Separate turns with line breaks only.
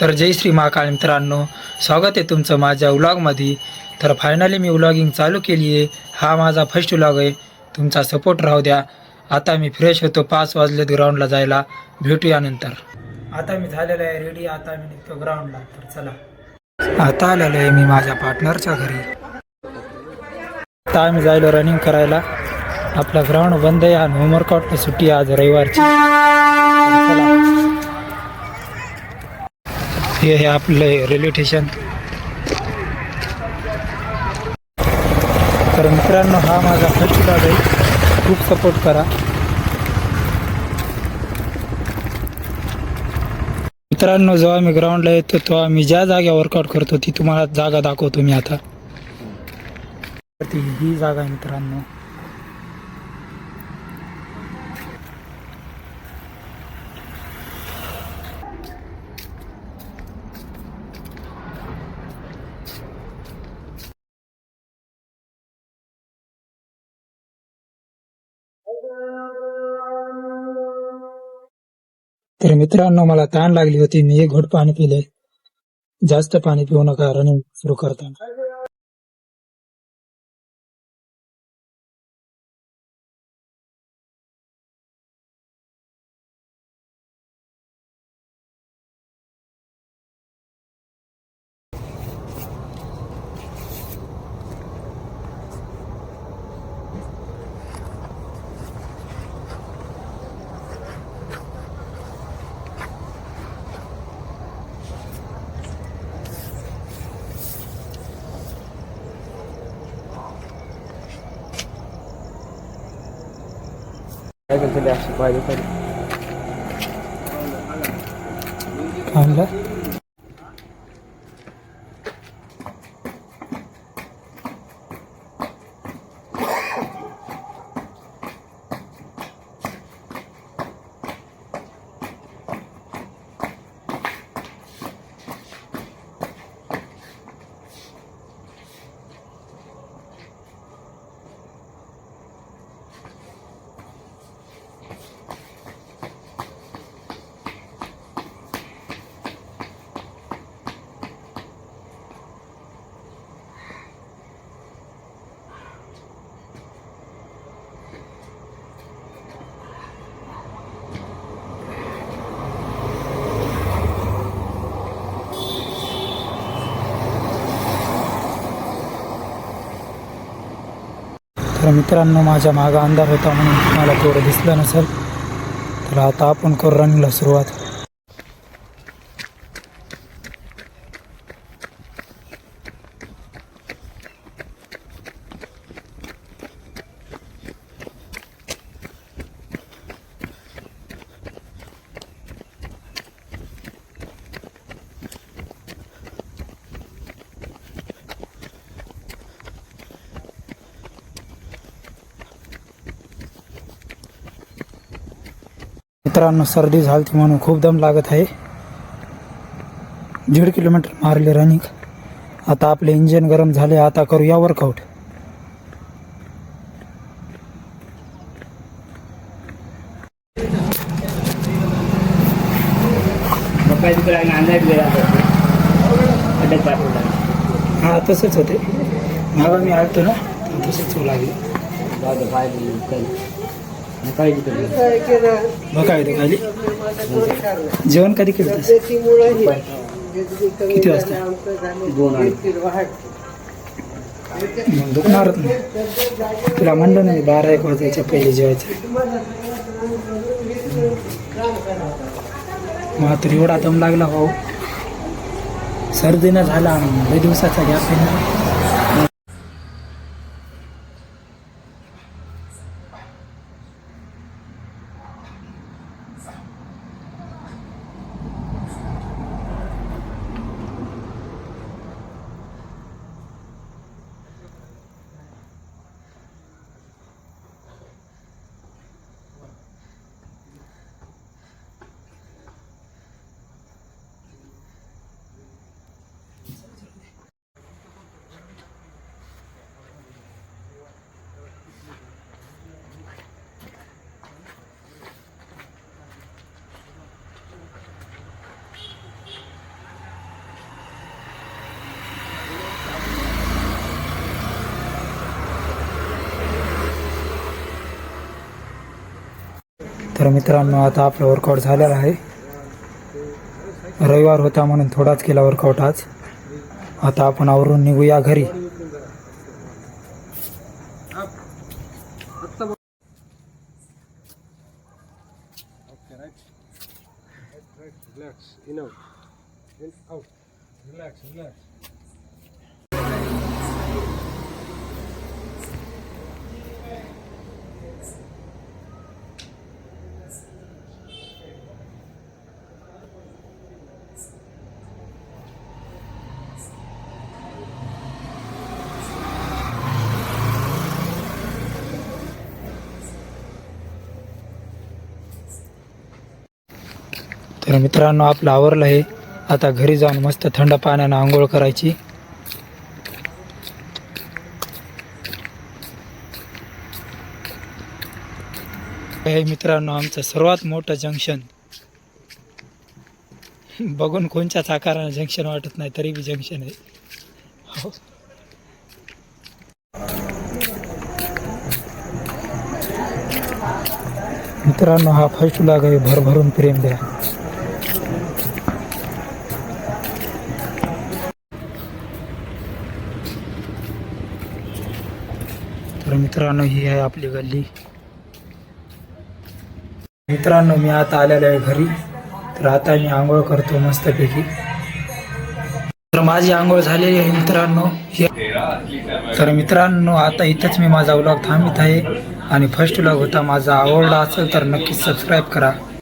तर जय श्री महाकाळ मित्रांनो, स्वागत आहे तुमचं माझ्या व्लॉगमध्ये. तर फायनली मी व्लॉगिंग चालू केली आहे. हा माझा फर्स्ट व्लॉग आहे. तुमचा सपोर्ट राहू द्या. आता मी फ्रेश होतो, 5 वाजले ग्राउंडला जायला. भेटूया नंतर. आता मी झालेलो आहे रेडी. आता मी निघतो ग्राउंडला. तर चला. आता आलेलो आहे मी माझ्या पार्टनरच्या घरी. आता आम्ही जायलो रनिंग करायला. आपला ग्राउंड बंद आहे आणि होमवर्कआउट सुट्टी आज रविवारची. तर चला. हे आहे आपले रेल्वे स्टेशन. तर मित्रांनो, हा माझा फर्स्ट व्लॉग आहे. खूप सपोर्ट करा मित्रांनो. जेव्हा मी ग्राउंडला येतो तेव्हा मी ज्या जागा वर्कआउट करतो ती तुम्हाला जागा दाखवतो मी आता. ही जागा आहे मित्रांनो. तर मित्रांनो, मला तहान लागली होती. मी एक घोट पाणी पिले. जास्त पाणी पिऊ नका रनिंग सुरू करताना. आणलं. तर मित्रांनो, माझ्या मागं अंधार होता म्हणून मला थोडं दिसलं नसेल. तर आता आपण करू रनिंगला सुरुवात. मित्रांनो, सर्दी झाली म्हणून खूप दम लागत आहे. 1.5 किलोमीटर मारले रनिंग. आता आपले इंजिन गरम झाले. आता करूया वर्कआउट. हा, तसंच होते. मागा मी आलतो ना, तसंच होऊ लागले. काय होतं खाली? जेवण कधी केलं? किती वाजता?
2
मग दुखणारच नाही. तुला म्हणलं नाही 12-1 वाजायच्या पहिले जेवायचं. मग तर एवढा दम लागला भाऊ. सर्दीनं झाला. लय दिवसाचा गॅप आहे ना. तर मित्रांनो आता आपला वर्कआउट झालेला आहे. रविवार होता म्हणून थोडाच केला वर्कआउट आज. आता आपण आवरून निघूया घरी. तर मित्रांनो आपलं आवरलं आहे. आता घरी जाऊन मस्त थंड पाण्यानं आंघोळ करायची. हे मित्रांनो आमचं सर्वात मोठं जंक्शन. बघून कोणत्याच आकारानं जंक्शन वाटत नाही तरी बी जंक्शन आहे. हो. मित्रांनो हा फर्स्ट व्लॉग आहे. भरभरून प्रेम द्या. तर मित्रांनो ही आहे आपली गल्ली. मित्रांनो मी आता आलेलो आहे घरी. तर आता मी आंघोळ करतो मस्तपैकी. तर माझी आंघोळ झालेली आहे मित्रांनो. तर मित्रांनो आता इथंच मी माझा व्लॉग थांबवित आहे. आणि फर्स्ट व्लॉग होता माझा. आवडला असेल तर नक्कीच सबस्क्राईब करा.